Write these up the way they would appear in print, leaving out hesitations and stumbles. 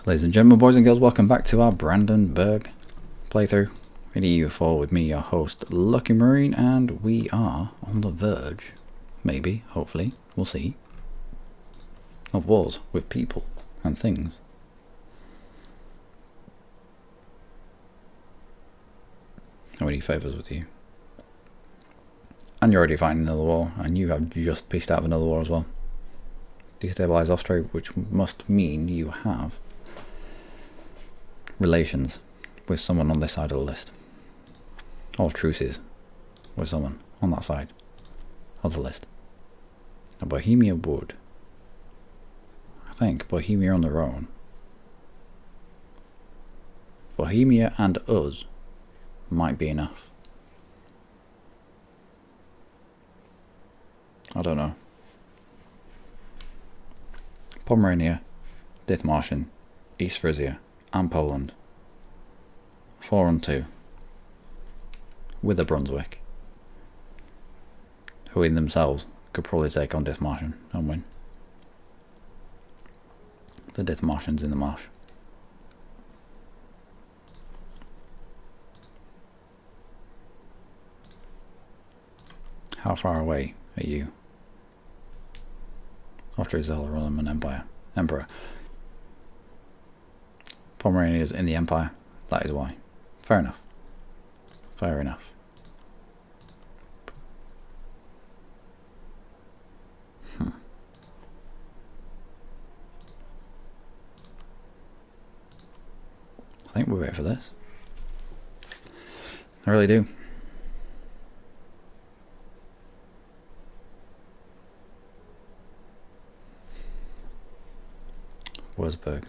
Ladies and gentlemen, boys and girls, welcome back to our Brandenburg playthrough in EU4 with me, your host, Luckymarine, and we are on the verge, maybe, hopefully, we'll see, of wars with people and things. And we need favours with you. And you're already fighting another war, and you have just pieced out of another war as well. Destabilise Austria, which must mean you have relations with someone on this side of the list, or truces with someone on that side of the list. Now Bohemia would, I think, Bohemia on their own. Bohemia and us might be enough. I don't know. Pomerania, Dithmarschen, East Frisia and Poland. 4-2 with a Brunswick, who in themselves could probably take on Dithmarschen and win. The Dithmarschen's in the marsh. How far away are you? Austria's the Roman Emperor. Pomerania is in the Empire, that is why. Fair enough. Fair enough. I think we're ready for this. I really do. Wurzburg.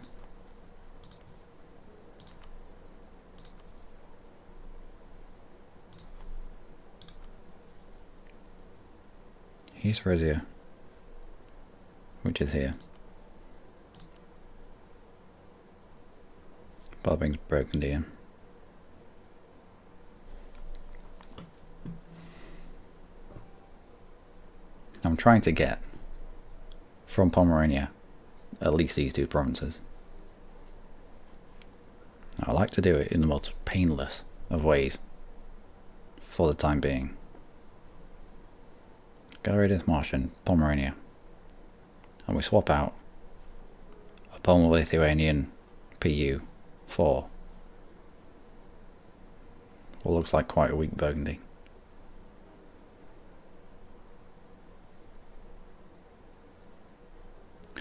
East Frisia, which is here. That brings Burgundy in. I'm trying to get from Pomerania at least these two provinces. I like to do it in the most painless of ways for the time being. Dithmarschen, Pomerania, and we swap out a Pomo-Lithuanian PU for what looks like quite a weak Burgundy.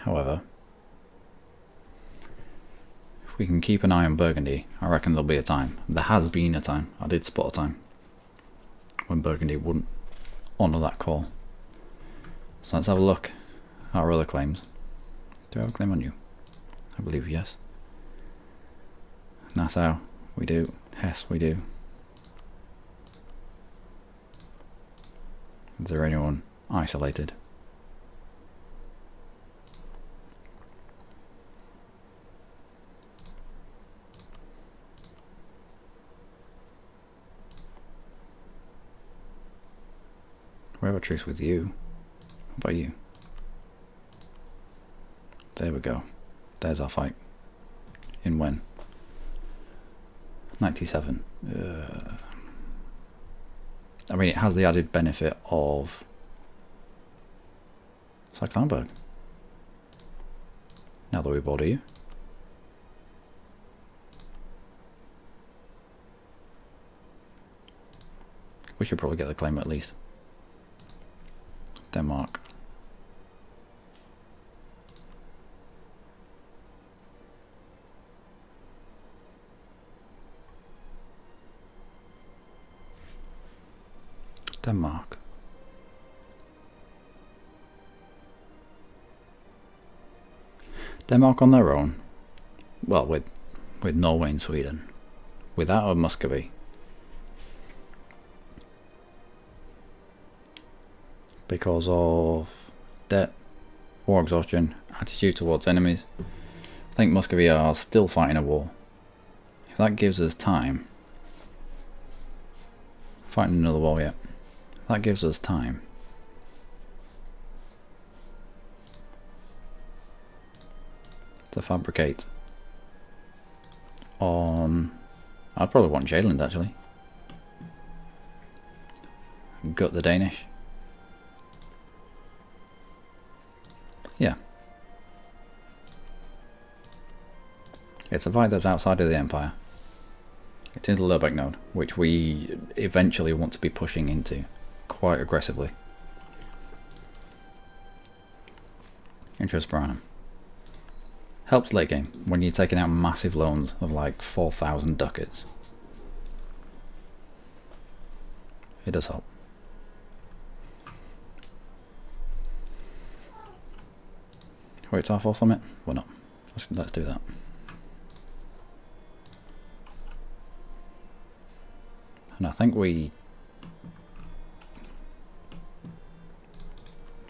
However, if we can keep an eye on Burgundy, I reckon there'll be a time. There has been a time, I did spot a time, when Burgundy wouldn't honour that call. So let's have a look at our other claims. Do I have a claim on you? I believe yes. Nassau, we do. Hesse, we do. Is there anyone isolated? We have a truce with you. How about you? There we go. There's our fight. In when? 97. I mean, it has the added benefit of Saxe-Lauenburg. Now that we border you. We should probably get the claim at least. Denmark. Denmark. Denmark on their own. Well, with Norway and Sweden. Without a Muscovy. Because of debt, war exhaustion, attitude towards enemies. I think Muscovy are still fighting a war. If that gives us time, fighting another war yet, that gives us time to fabricate on... I'd probably want Jayland actually. Gut the Danish. Yeah. It's a fight that's outside of the Empire. It's in the Lurbeck node, which we eventually want to be pushing into quite aggressively. Interest per annum. Helps late game when you're taking out massive loans of like 4,000 ducats. It does help. Wait, to our fourth limit? We're not. Let's do that. And I think we...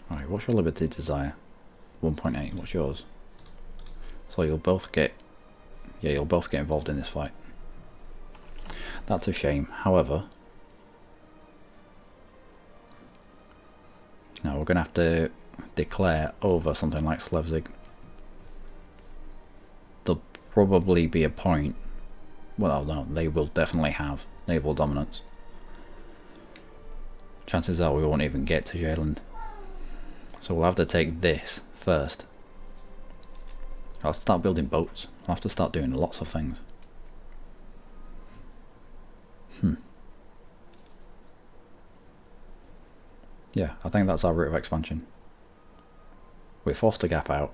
Alright, what's your Liberty Desire? 1.8, what's yours? So you'll both get... Yeah, you'll both get involved in this fight. That's a shame. However... Now we're going to have to declare over something like Slevzig. There'll probably be a point... Well, no, they will definitely have naval dominance. Chances are we won't even get to Jayland. So we'll have to take this first. I'll start building boats. I'll have to start doing lots of things. Yeah, I think that's our route of expansion. We're forced to gap out.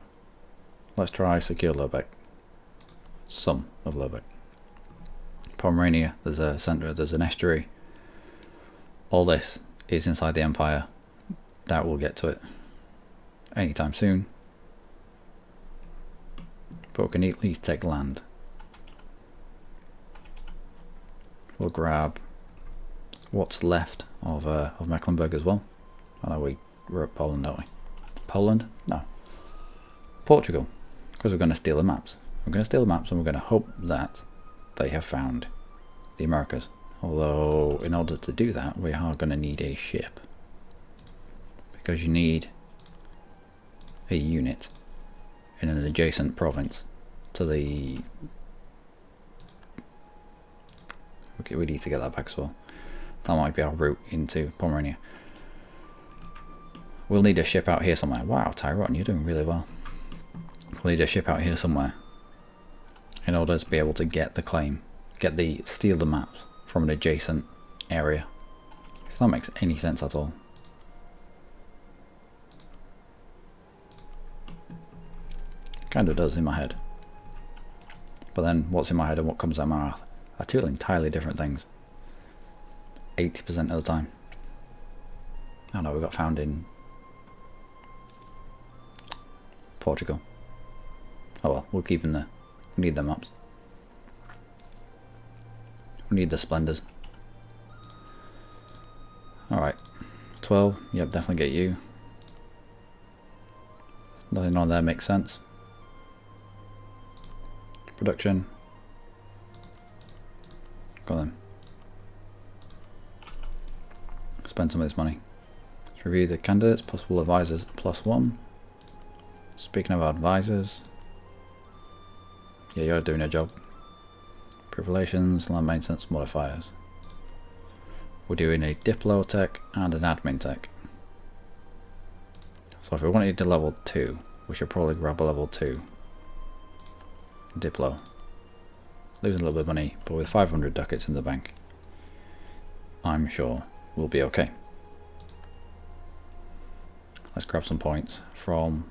Let's try secure Lurbeck. Some of Lurbeck. Pomerania, there's a centre, there's an estuary. All this is inside the Empire. That will get to it anytime soon. But we can at least take land. We'll grab what's left of Mecklenburg as well. I know we're at Poland, don't we? Poland? No. Portugal. Because we're going to steal the maps. We're going to steal the maps and we're going to hope that they have found the Americas. Although, in order to do that, we are going to need a ship. Because you need a unit in an adjacent province to the... Okay, we need to get that back as well. That might be our route into Pomerania. We'll need a ship out here somewhere. Wow, Tyrone, you're doing really well. We'll need a ship out here somewhere in order to be able to get the claim, steal the maps from an adjacent area. If that makes any sense at all. Kind of does in my head. But then what's in my head and what comes out of my mouth are two entirely different things. 80% of the time. I know we got found in Portugal. Oh well, we'll keep them there. We need the maps. We need the splendors. Alright. 12. Yep, definitely get you. Nothing on there makes sense. Production. Got them. Spend some of this money. Let's review the candidates. Possible advisors +1. Speaking of advisors. Yeah, you're doing your job. Improve relations, land maintenance, modifiers. We're doing a Diplo tech and an admin tech. So if we wanted to level 2, we should probably grab a level 2. Diplo. Losing a little bit of money, but with 500 ducats in the bank, I'm sure we'll be okay. Let's grab some points from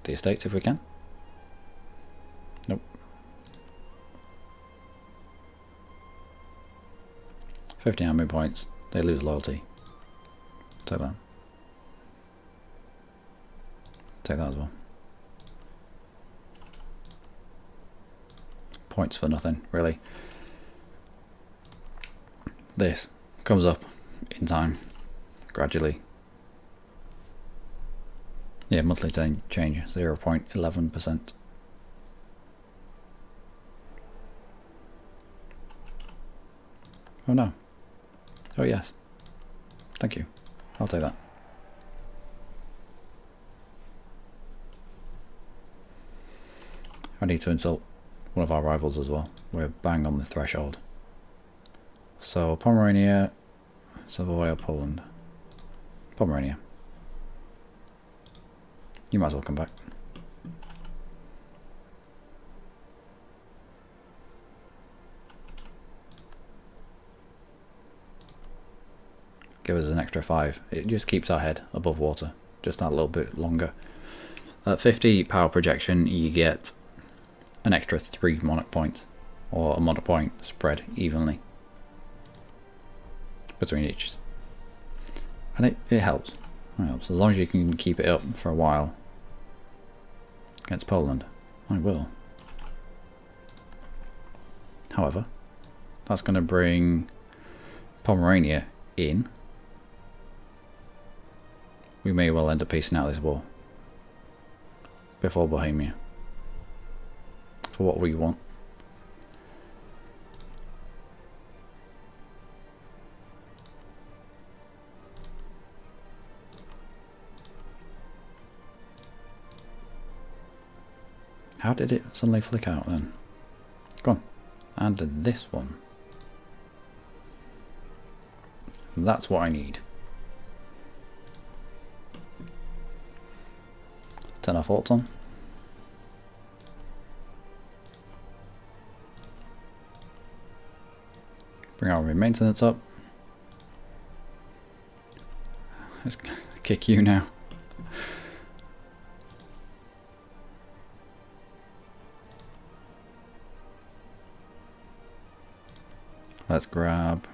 the estates if we can. Nope. 50 admin points. They lose loyalty. Take that. Take that as well. Points for nothing, really. This comes up in time, gradually. Yeah, monthly change, 0.11%. Oh no. Oh yes. Thank you. I'll take that. I need to insult one of our rivals as well. we're bang on the threshold. So Pomerania, Savoy, Poland. Pomerania. You might as well come back. Give us an extra 5. It just keeps our head above water. Just that little bit longer. At 50 power projection, you get an extra 3 monarch points. Or a monarch point spread evenly between each. And it helps. It helps. As long as you can keep it up for a while. Against Poland. I will. However, that's going to bring Pomerania in. We may well end up piecing out this war before Bohemia for what we want. How did it suddenly flick out then? Go on, and this one. That's what I need. Turn our forts on. Bring our maintenance up. Let's kick you now. Let's grab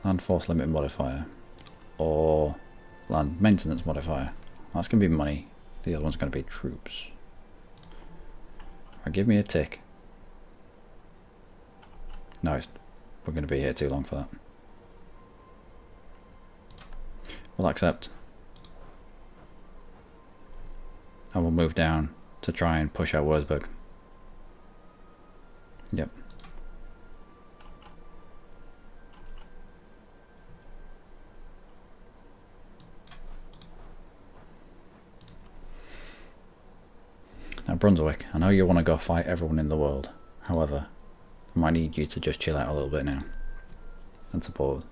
land force limit modifier or land maintenance modifier. That's going to be money. The other one's going to be troops. Right, give me a tick. No, we're going to be here too long for that. We'll accept. And we'll move down to try and push out Wurzburg. Yep. Now Brunswick, I know you want to go fight everyone in the world. However, I might need you to just chill out a little bit now. And support.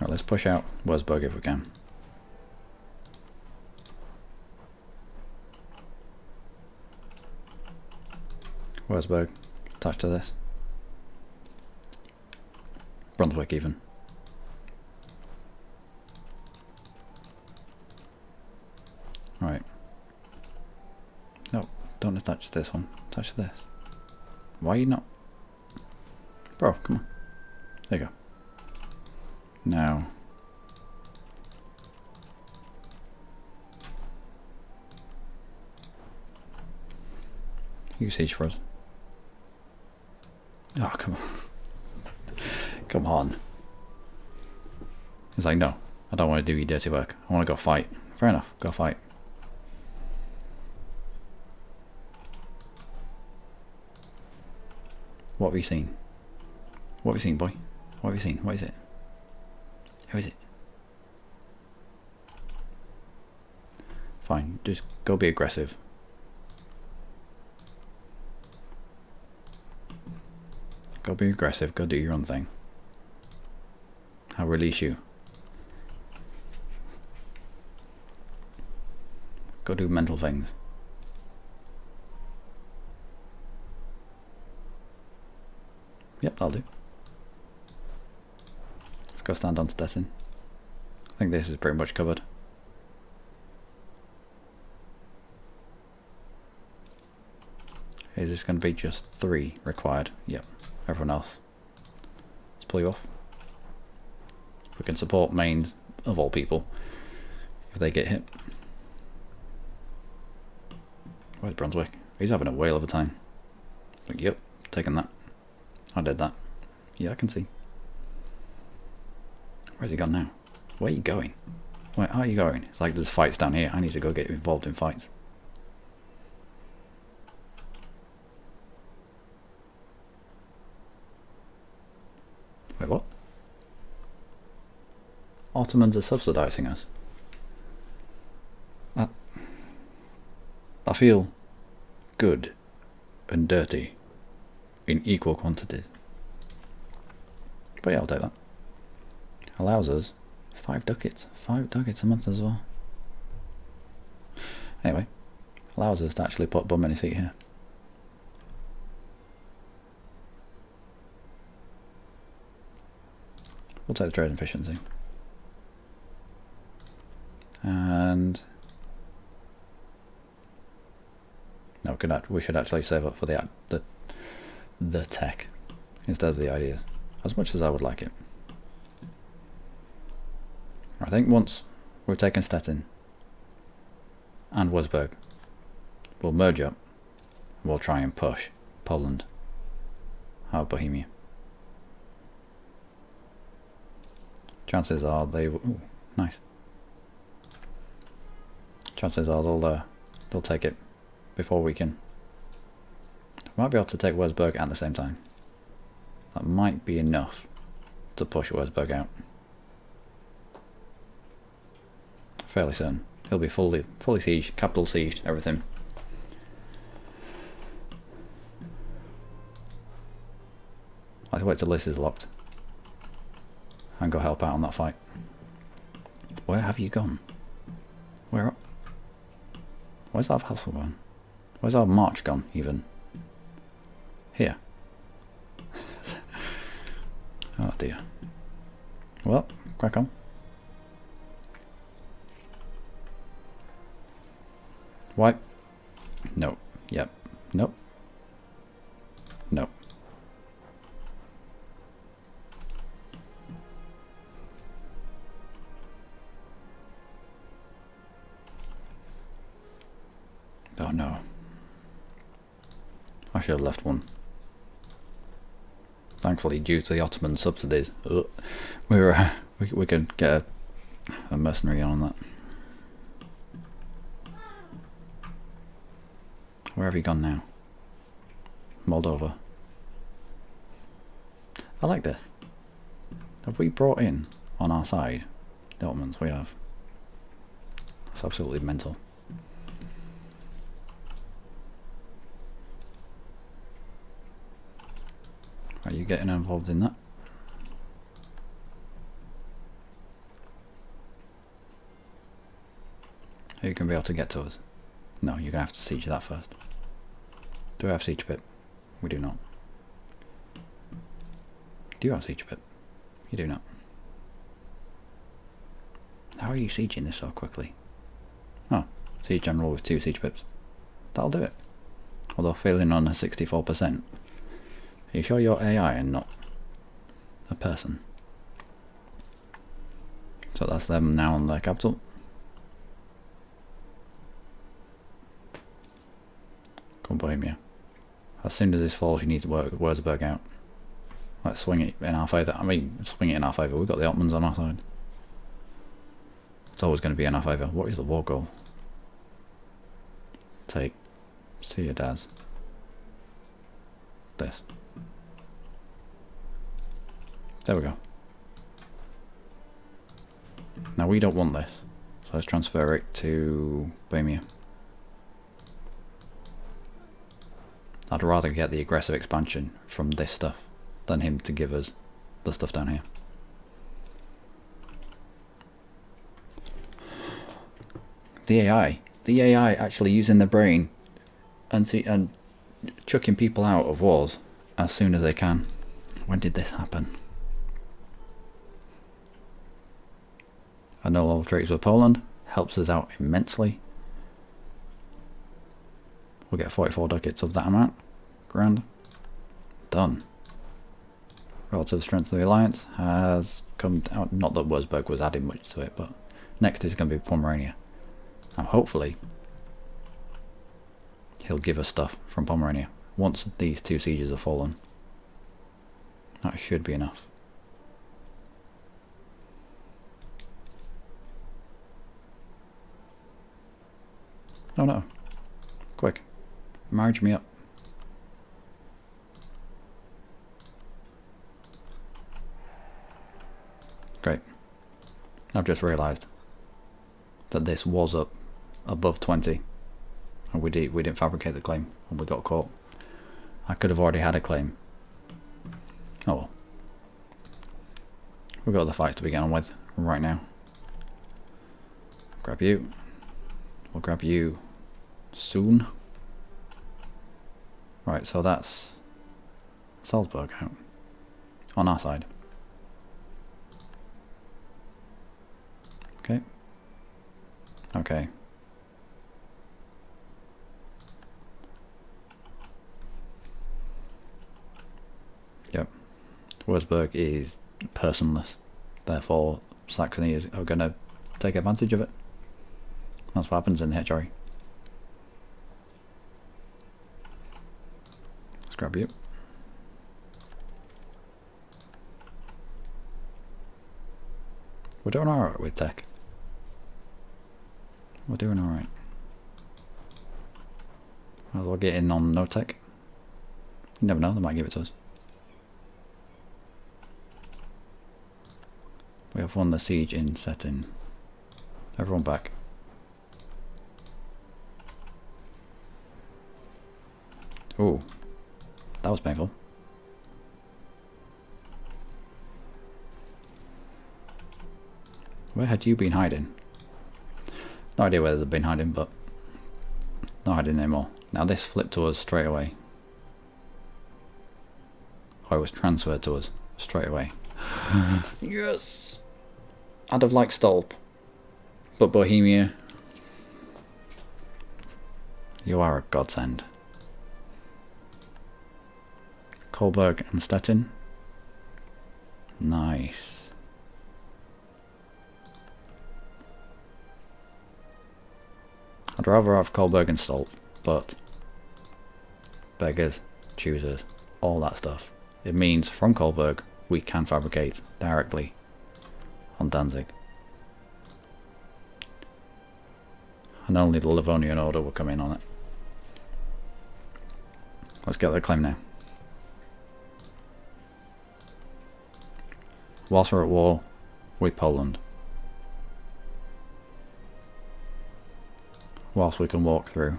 Right, let's push out Wurzburg if we can. Wurzburg, attached to this. Brunswick even. Right. No, don't attach to this one. Attach to this. Why are you not? Bro, come on. There you go. Now. You siege for us. Oh, come on. Come on. He's like, no, I don't want to do your dirty work. I want to go fight. Fair enough, go fight. What have you seen? What have you seen, boy? What have you seen? What is it? Who is it? Fine, just go be aggressive. Go be aggressive, go do your own thing. I'll release you. Go do mental things. Yep, that'll do. Let's go stand on Stettin. I think this is pretty much covered. Is this going to be just 3 required? Yep. Everyone else. Let's pull you off. If we can support mains, of all people, if they get hit. Where's Brunswick? He's having a whale of a time. Like, yep, taking that. I did that. Yeah, I can see. Where's he gone now? Where are you going? Where are you going? It's like there's fights down here. I need to go get involved in fights. Wait, what? Ottomans are subsidising us. I feel good and dirty in equal quantities. But yeah, I'll take that. Allows us 5 ducats. 5 ducats a month as well. Anyway, allows us to actually put bum in a seat here. We'll take the trade efficiency. And no, we should actually save up for the tech instead of the ideas, as much as I would like it. I think once we've taken Stettin and Wurzburg, we'll merge up and we'll try and push Poland out of Bohemia. Chances are they will, ooh, nice. Chances are they'll take it before we can. We might be able to take Wurzburg at the same time. That might be enough to push Wurzburg out. Fairly certain. He'll be fully sieged, capital sieged, everything. Let's wait till this is locked and go help out on that fight. Where have you gone? Where's our vassal gone? Where's our march gone, even? Here. Oh dear. Well, crack on. Wipe. No. Yep. Nope. Nope. Oh no. I should have left one. Thankfully, due to the Ottoman subsidies, we could get a mercenary on that. Where have you gone now? Moldova. I like this. Have we brought in on our side the Ottomans? We have. That's absolutely mental. Are you getting involved in that? Are you going to be able to get to us? No, you're going to have to siege that first. Do we have siege pip? We do not. Do you have siege pip? You do not. How are you sieging this so quickly? Oh, siege general with 2 siege pips. That'll do it. Although failing on a 64%. Are you sure you're AI and not a person? So that's them now on their capital. Come Bohemia. As soon as this falls, you need to work Wurzburg out. Let's swing it in our favour. I mean, swing it in our favour. We've got the Ottomans on our side. It's always going to be in our favour. What is the war goal? Take Ciudad. This. There we go. Now we don't want this, so let's transfer it to Bohemia. I'd rather get the aggressive expansion from this stuff than him to give us the stuff down here. The AI actually using their brain and chucking people out of wars as soon as they can. When did this happen? I know all trades with Poland helps us out immensely. We'll get 44 ducats of that amount. Grand. Done. Relative strength of the alliance has come out. Not that Wurzburg was adding much to it, but next is going to be Pomerania. Now hopefully he'll give us stuff from Pomerania once these 2 sieges have fallen. That should be enough. Oh no. Quick. Marriage me up. Great. I've just realised that this was up above 20, and we didn't fabricate the claim, and we got caught. I could have already had a claim. Oh well. We've got the fights to be getting on with right now. Grab you. We'll grab you soon. Right, so that's Salzburg out on our side. Okay. Okay. Yep. Würzburg is personless, therefore Saxony are going to take advantage of it. That's what happens in the Hitchery. Let's grab you. We're doing alright with tech. We're doing alright. Might as well get in on no tech. You never know, they might give it to us. We have won the siege in setting. Everyone back. Ooh, that was painful. Where had you been hiding? No idea where they've been hiding, but not hiding anymore. Now this flipped to us straight away. Or it was transferred to us straight away. Yes! I'd have liked Stolp, but Bohemia, you are a godsend. Kolberg and Stettin, nice. I'd rather have Kolberg and Stolp, but beggars, choosers, all that stuff. It means from Kolberg we can fabricate directly on Danzig. And only the Livonian Order will come in on it. Let's get the claim now. Whilst we're at war with Poland, whilst we can walk through,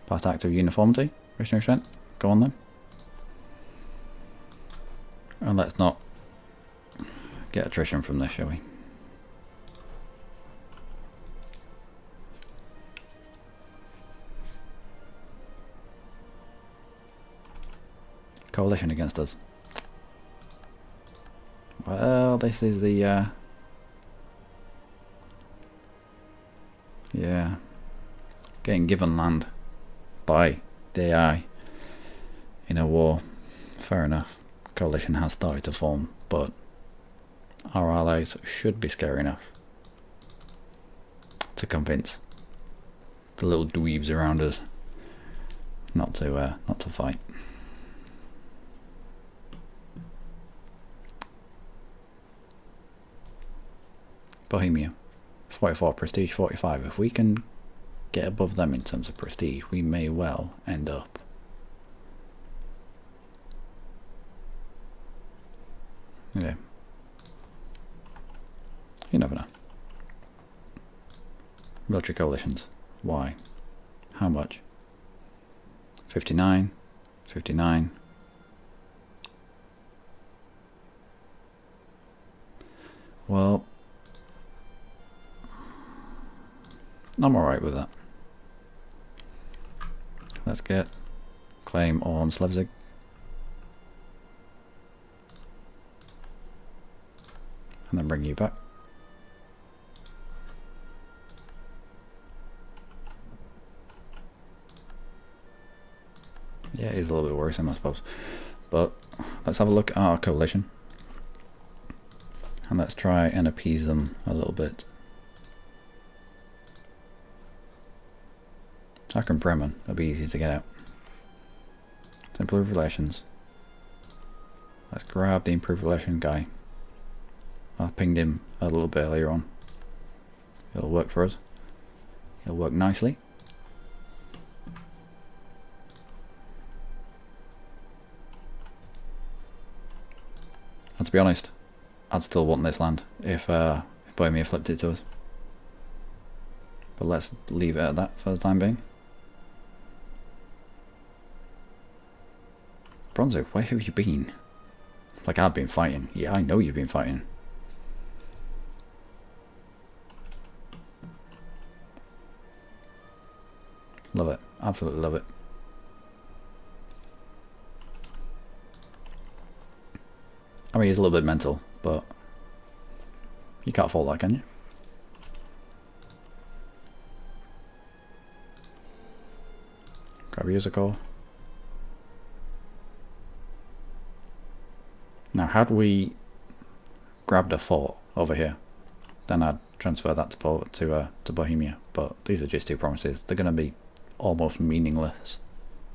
past act of uniformity, missionary strength, go on then. And let's not get attrition from this, shall we? Coalition against us. Well, this is the yeah, getting given land by the AI in a war. Fair enough. Coalition has started to form, but our allies should be scary enough to convince the little dweebs around us not to fight. Bohemia, 44, prestige 45. If we can get above them in terms of prestige, we may well end up yeah. You never know. Military coalitions. Why? How much? 59. 59. Well, I'm alright with that. Let's get claim on Slevzig. And then bring you back. Yeah, it is a little bit worrisome, I suppose. But let's have a look at our coalition. And let's try and appease them a little bit. Aachen Bremen will be easy to get out. Let's improve relations. Let's grab the improved relation guy. I pinged him a little bit earlier on. It'll work for us. It'll work nicely. And to be honest, I'd still want this land if Bohemia flipped it to us. But let's leave it at that for the time being. Bronzo, where have you been? Like, I've been fighting. Yeah, I know you've been fighting. Love it. Absolutely love it. I mean, he's a little bit mental, but you can't fault that, can you? Grab a user core. Now, had we grabbed a fort over here, then I'd transfer that to Bohemia. But these are just 2 promises. They're going to be almost meaningless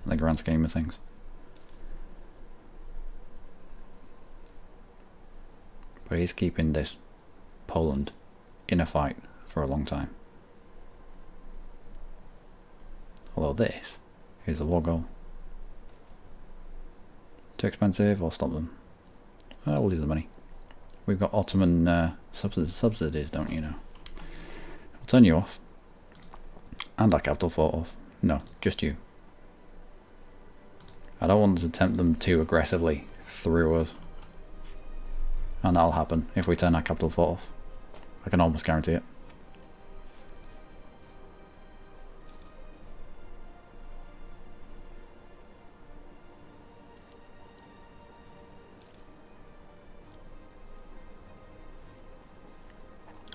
in the grand scheme of things. But he's keeping this Poland in a fight for a long time. Although this is a war goal. Too expensive, or stop them. We'll do the money. We've got Ottoman subsidies, don't you know? I'll turn you off. And our capital fort off. No, just you. I don't want to tempt them too aggressively through us. And that'll happen if we turn our capital fort off. I can almost guarantee it.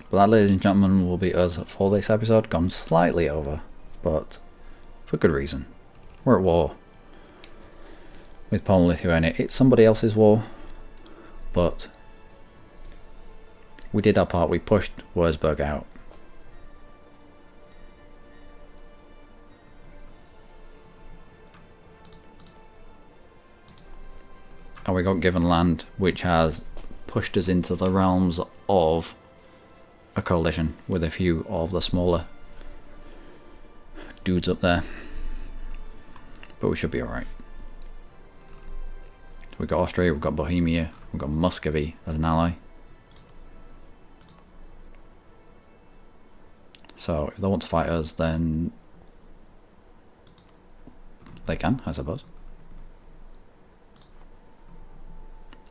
But that, ladies and gentlemen, will be us for this episode. Gone slightly over, but for good reason. We're at war with Poland and Lithuania. It's somebody else's war, but we did our part. We pushed Wurzburg out. And we got given land which has pushed us into the realms of a coalition with a few of the smaller dudes up there. But we should be alright. We've got Austria, we've got Bohemia, we've got Muscovy as an ally. So if they want to fight us, then they can, I suppose.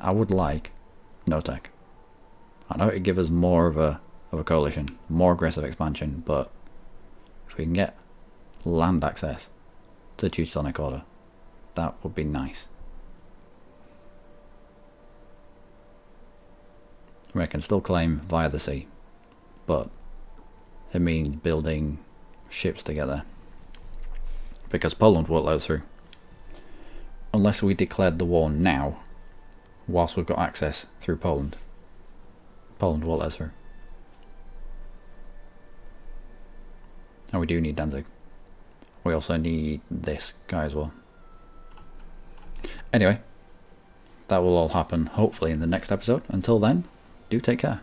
I would like no tech. I know it'd give us more of a coalition, more aggressive expansion, but if we can get land access to the Teutonic Order, that would be nice. We can still claim via the sea, but it means building ships to get there, because Poland won't let us through unless we declared the war now whilst we've got access through Poland. Poland won't let us through. And we do need Danzig. We also need this guy as well. Anyway, that will all happen hopefully in the next episode. Until then, do take care.